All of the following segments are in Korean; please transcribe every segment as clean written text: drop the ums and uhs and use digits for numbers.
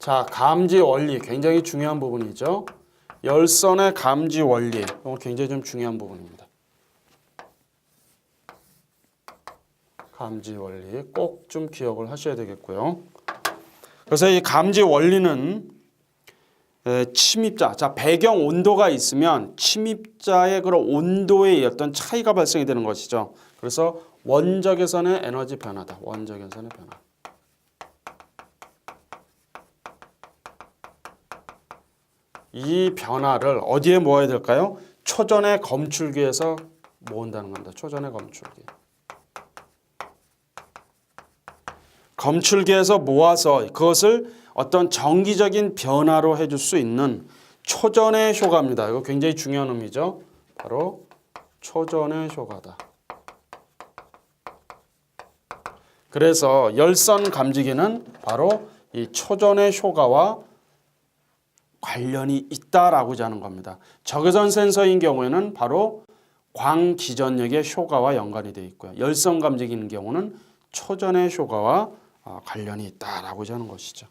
자, 감지 원리 굉장히 중요한 부분이죠. 열선의 감지 원리, 이거 굉장히 좀 중요한 부분입니다. 감지 원리 꼭 좀 기억을 하셔야 되겠고요. 그래서 이 감지 원리는 침입자, 자 배경 온도가 있으면 침입자의 그런 온도에 어떤 차이가 발생이 되는 것이죠. 그래서 원적외선의 에너지 변화다. 원적외선의 변화. 이 변화를 어디에 모아야 될까요? 초전의 검출기에서 모은다는 겁니다. 초전의 검출기. 검출기에서 모아서 그것을 어떤 정기적인 변화로 해줄 수 있는 초전의 효과입니다. 이거 굉장히 중요한 의미죠. 바로 초전의 효과다. 그래서 열선 감지기는 바로 이 초전의 효과와 관련이 있다라고 하는 겁니다. 적외선 센서인 경우에는 바로 광기전력의 효과와 연관이 되어 있고요. 열선 감지기인 경우는 초전의 효과와 관련이 있다라고 하는 것이죠.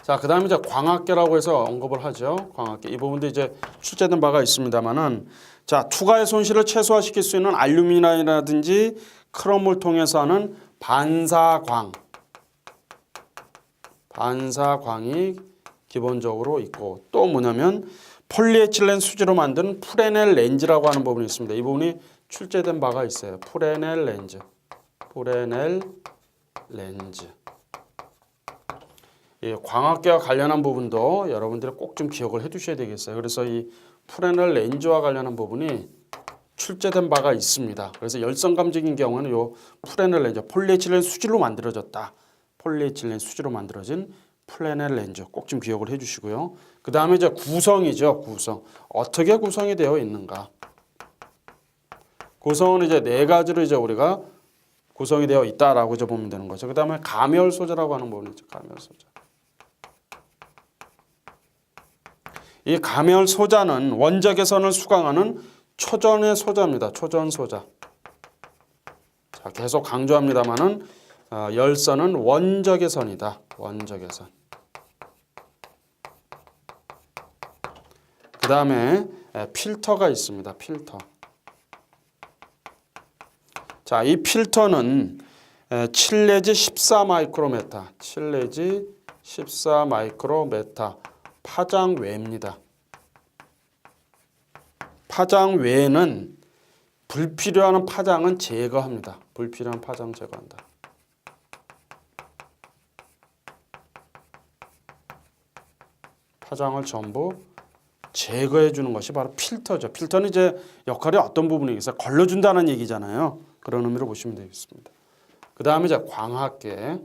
자, 그다음에 이제 광학계라고 해서 언급을 하죠. 광학계 이 부분도 이제 출제된 바가 있습니다만은, 자 투과의 손실을 최소화시킬 수 있는 알루미늄이라든지 크롬을 통해서 하는 반사광이 기본적으로 있고, 또 뭐냐면 폴리에틸렌 수지로 만든 프레넬 렌즈라고 하는 부분이 있습니다. 이 부분이 출제된 바가 있어요. 프레넬 렌즈. 이 광학계와 관련한 부분도 여러분들이 꼭 좀 기억을 해두셔야 되겠어요. 그래서 이 프레넬 렌즈와 관련한 부분이 출제된 바가 있습니다. 그래서 열선 감지기인 경우는 이 프레넬 렌즈, 폴리에틸렌 수지로 만들어졌다. 폴리에틸렌 수지로 만들어진 프레넬 렌즈 꼭 좀 기억을 해주시고요. 그 다음에 이제 구성이죠. 구성 어떻게 구성이 되어 있는가? 구성은 이제 네 가지로 이제 우리가 구성이 되어 있다라고 이제 보면 되는 거죠. 그 다음에 가멸 소재라고 하는 부분이 있죠. 가멸 소재. 이 가멸 소자는 원적외선을 수강하는 초전의 소자입니다. 초전 소자. 자, 계속 강조합니다만은 열선은 원적외선이다. 원적외선. 그 다음에 필터가 있습니다. 필터. 자, 이 필터는 7 내지 14 마이크로메타, 7 내지 14 마이크로메타 파장외입니다. 파장외는 불필요한 파장은 제거합니다. 불필요한 파장 제거한다. 파장을 전부 제거해 주는 것이 바로 필터죠. 필터는 이제 역할이 어떤 부분이겠어요? 걸러준다는 얘기잖아요. 그런 의미로 보시면 되겠습니다. 그 다음에 이제 광학계.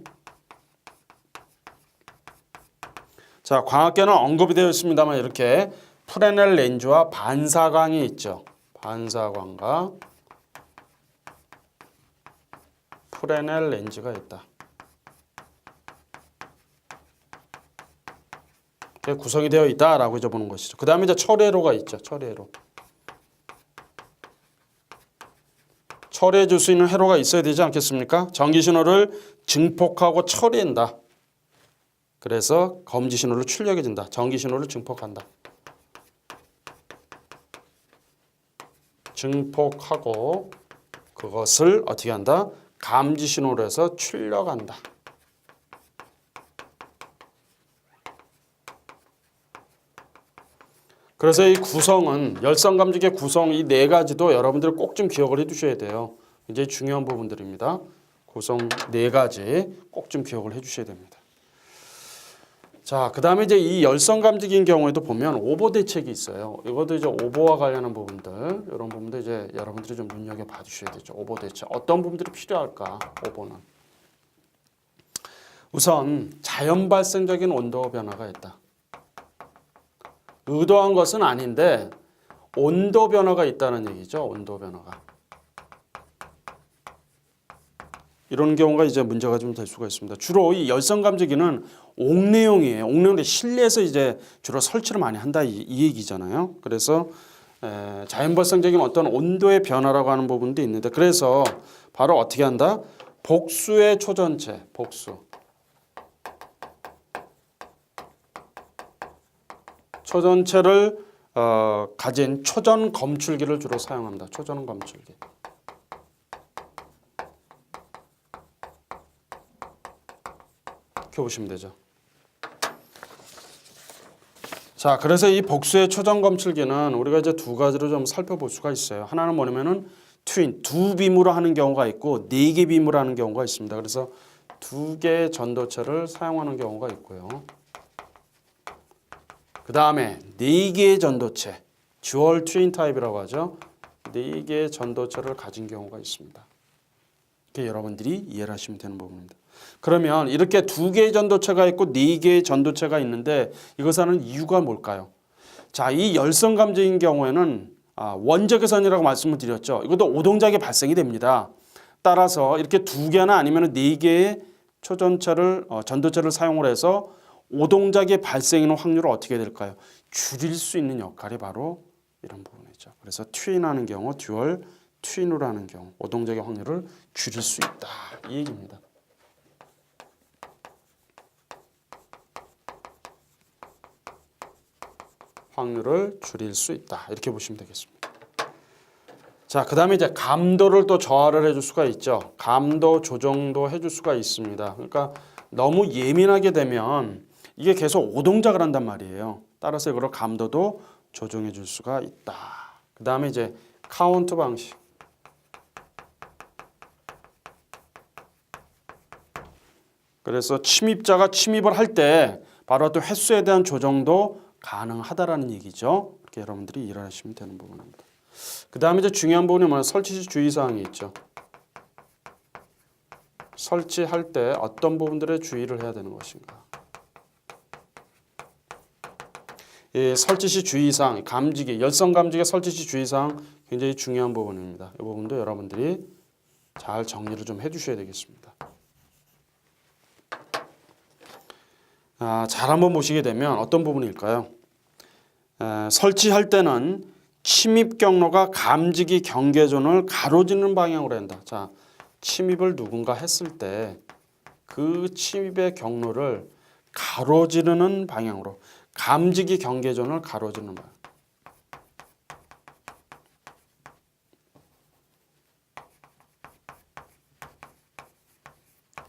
자, 광학계는 언급이 되어 있습니다만 이렇게 프레넬 렌즈와 반사광이 있죠. 반사광과 프레넬 렌즈가 있다. 구성이 되어 있다라고 이제 보는 것이죠. 그 다음에 이제 철회로가 있죠. 철회로. 처리해 줄 수 있는 회로가 있어야 되지 않겠습니까? 전기 신호를 증폭하고 처리한다. 그래서 검지 신호를 출력해 준다. 전기 신호를 증폭한다. 증폭하고 그것을 어떻게 한다? 감지 신호로 해서 출력한다. 그래서 이 구성은 열선 감지기의 구성 이 네 가지도 여러분들 꼭 좀 기억을 해두셔야 돼요. 굉장히 중요한 부분들입니다. 구성 네 가지 꼭 좀 기억을 해주셔야 됩니다. 자, 그 다음에 이제 이 열선 감지기인 경우에도 보면 오보 대책이 있어요. 이것도 이제 오보와 관련한 부분들, 이런 부분들 이제 여러분들이 좀 눈여겨 봐주셔야 되죠. 오보 대책 어떤 부분들이 필요할까? 오보는 우선 자연 발생적인 온도 변화가 있다. 의도한 것은 아닌데 온도 변화가 있다는 얘기죠. 온도 변화가. 이런 경우가 이제 문제가 좀 될 수가 있습니다. 주로 이 열선 감지기는 옥내용이에요. 옥내용인데 실내에서 이제 주로 설치를 많이 한다 이 얘기잖아요. 그래서 자연 발생적인 어떤 온도의 변화라고 하는 부분도 있는데, 그래서 바로 어떻게 한다? 복수의 초전체, 복수. 초전체를 가진 초전 검출기를 주로 사용합니다. 초전 검출기. 이렇게 보시면 되죠. 자, 그래서 이 복수의 초전 검출기는 우리가 이제 두 가지로 좀 살펴볼 수가 있어요. 하나는 뭐냐면은 트윈, 두 빔으로 하는 경우가 있고 네 개 빔으로 하는 경우가 있습니다. 그래서 두 개의 전도체를 사용하는 경우가 있고요. 그 다음에 네 개의 전도체, 듀얼 트윈 타입이라고 하죠. 네 개의 전도체를 가진 경우가 있습니다. 이렇게 여러분들이 이해를 하시면 되는 부분입니다. 그러면 이렇게 두 개의 전도체가 있고 네 개의 전도체가 있는데 이것을 하는 이유가 뭘까요? 자, 이 열선 감지인 경우에는 원적외선이라고 말씀을 드렸죠. 이것도 오동작이 발생이 됩니다. 따라서 이렇게 두 개나 아니면 네 개의 초전체를 전도체를 사용을 해서 오동작이 발생하는 확률을 어떻게 될까요? 줄일 수 있는 역할이 바로 이런 부분이죠. 그래서 트윈하는 경우, 듀얼 트윈으로 하는 경우 오동작의 확률을 줄일 수 있다 이 얘기입니다. 확률을 줄일 수 있다 이렇게 보시면 되겠습니다. 자, 그 다음에 이제 감도를 또 저하를 해줄 수가 있죠. 감도 조정도 해줄 수가 있습니다. 그러니까 너무 예민하게 되면 이게 계속 오동작을 한단 말이에요. 따라서 이걸 감도도 조정해 줄 수가 있다. 그 다음에 이제 카운트 방식. 그래서 침입자가 침입을 할 때 바로 또 횟수에 대한 조정도 가능하다라는 얘기죠. 이렇게 여러분들이 이해를 하시면 되는 부분입니다. 그 다음에 이제 중요한 부분이 뭐냐, 설치 시 주의사항이 있죠. 설치할 때 어떤 부분들에 주의를 해야 되는 것인가. 예, 설치 시 주의사항, 감지기, 열선 감지기 설치 시 주의사항 굉장히 중요한 부분입니다. 이 부분도 여러분들이 잘 정리를 좀 해주셔야 되겠습니다. 잘 한번 보시게 되면 어떤 부분일까요? 설치할 때는 침입 경로가 감지기 경계존을 가로지르는 방향으로 한다. 자, 침입을 누군가 했을 때 그 침입의 경로를 가로지르는 방향으로 감지기 경계존을 가로지르는 방향.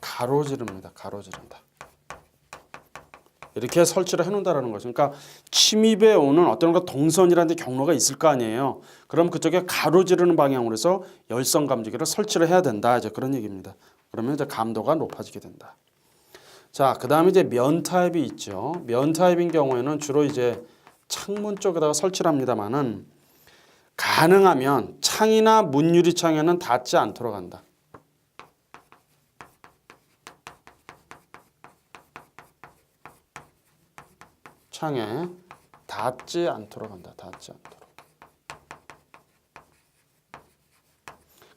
가로지릅니다. 가로지른다. 이렇게 설치를 해놓는다라는 거죠. 그러니까 침입에 오는 어떤 동선이라는 경로가 있을 거 아니에요. 그럼 그쪽에 가로지르는 방향으로 해서 열선 감지기를 설치를 해야 된다. 이제 그런 얘기입니다. 그러면 이제 감도가 높아지게 된다. 자, 그 다음에 이제 면 타입이 있죠. 면 타입인 경우에는 주로 이제 창문 쪽에다가 설치를 합니다만은 가능하면 창이나 문 유리창에는 닿지 않도록 한다. 창에 닿지 않도록 한다. 닿지 않도록.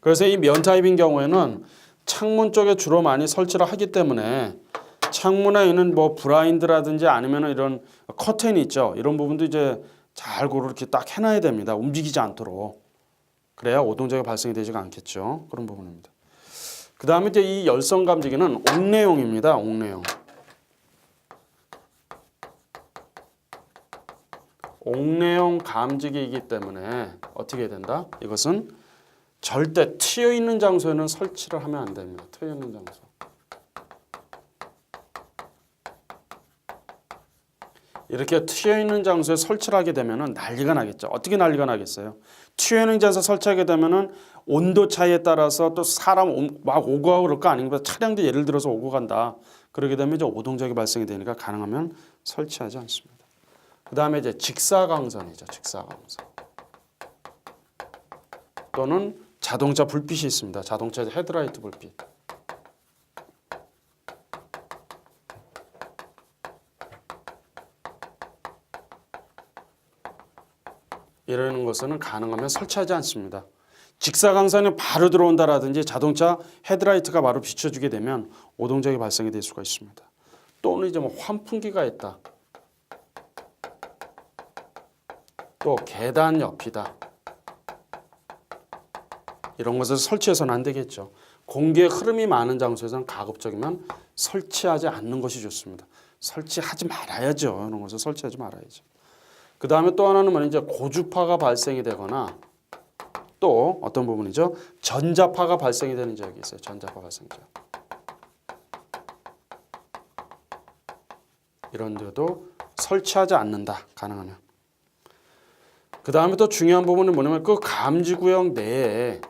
그래서 이 면 타입인 경우에는 창문 쪽에 주로 많이 설치를 하기 때문에 창문에 있는 뭐 블라인드라든지 아니면 이런 커튼이 있죠. 이런 부분도 이제 잘 그렇게 딱 해놔야 됩니다. 움직이지 않도록. 그래야 오동작이 발생이 되지가 않겠죠. 그런 부분입니다. 그 다음에 이제 이 열선 감지기는 옥내용입니다. 옥내용. 옥내용 감지기이기 때문에 어떻게 된다? 이것은 절대 트여 있는 장소에는 설치를 하면 안 됩니다. 트여 있는 장소. 이렇게 트여 있는 장소에 설치를 하게 되면은 난리가 나겠죠. 어떻게 난리가 나겠어요? 트여 있는 장소에 설치하게 되면은 온도 차이에 따라서 또 사람 막 오고 가고 그럴 거 아닙니까? 차량도 예를 들어서 오고 간다. 그러게 되면 이제 오동작이 발생이 되니까 가능하면 설치하지 않습니다. 그 다음에 이제 직사광선이죠. 직사광선. 또는 자동차 불빛이 있습니다. 자동차 헤드라이트 불빛. 이러는 것은 가능하면 설치하지 않습니다. 직사광선이 바로 들어온다라든지 자동차 헤드라이트가 바로 비춰주게 되면 오동작이 발생이 될 수가 있습니다. 또는 이제 뭐 환풍기가 있다. 또 계단 옆이다. 이런 것을 설치해서는 안 되겠죠. 공기의 흐름이 많은 장소에서는 가급적이면 설치하지 않는 것이 좋습니다. 설치하지 말아야죠. 이런 것을 설치하지 말아야죠. 그 다음에 또 하나는 뭐냐 이제 고주파가 발생이 되거나 또 어떤 부분이죠? 전자파가 발생이 되는 지역이 있어요. 전자파 발생 지역. 이런 데도 설치하지 않는다. 가능하면. 그 다음에 또 중요한 부분은 뭐냐면 그 감지구역 내에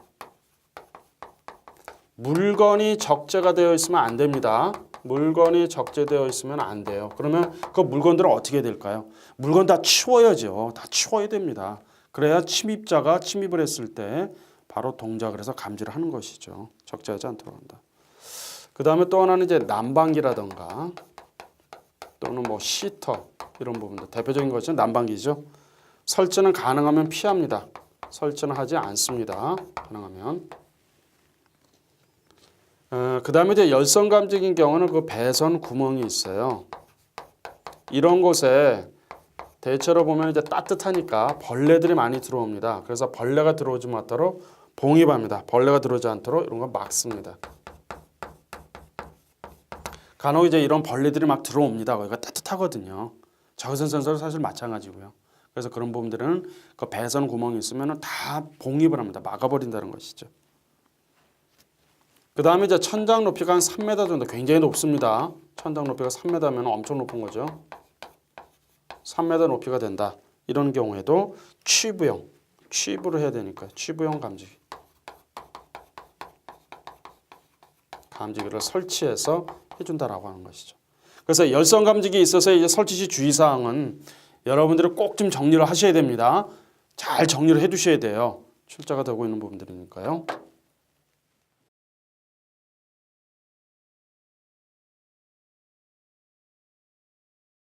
물건이 적재가 되어 있으면 안 됩니다. 물건이 적재되어 있으면 안 돼요. 그러면 그 물건들은 어떻게 될까요? 물건 다 치워야죠. 다 치워야 됩니다. 그래야 침입자가 침입을 했을 때 바로 동작을 해서 감지를 하는 것이죠. 적재하지 않도록 한다. 그 다음에 또 하나는 이제 난방기라던가 또는 뭐 시터 이런 부분들 대표적인 것은 난방기죠. 설치는 가능하면 피합니다. 설치는 하지 않습니다. 가능하면. 그 다음에 이제 열선 감지기인 경우는 그 배선 구멍이 있어요. 이런 곳에 대체로 보면 이제 따뜻하니까 벌레들이 많이 들어옵니다. 그래서 벌레가 들어오지 않도록 봉입합니다. 벌레가 들어오지 않도록 이런 거 막습니다. 간혹 이제 이런 벌레들이 막 들어옵니다. 거기가 따뜻하거든요. 적외선 센서도 사실 마찬가지고요. 그래서 그런 부분들은 그 배선 구멍이 있으면 다 봉입을 합니다. 막아버린다는 것이죠. 그 다음에 이제 천장 높이가 한 3m 정도 굉장히 높습니다. 천장 높이가 3m면 엄청 높은 거죠. 3m 높이가 된다. 이런 경우에도 취부를 해야 되니까 취부형 감지기를 설치해서 해준다라고 하는 것이죠. 그래서 열선 감지기에 있어서 이제 설치 시 주의사항은 여러분들이 꼭 좀 정리를 하셔야 됩니다. 잘 정리를 해두셔야 돼요. 출제가 되고 있는 부분들이니까요.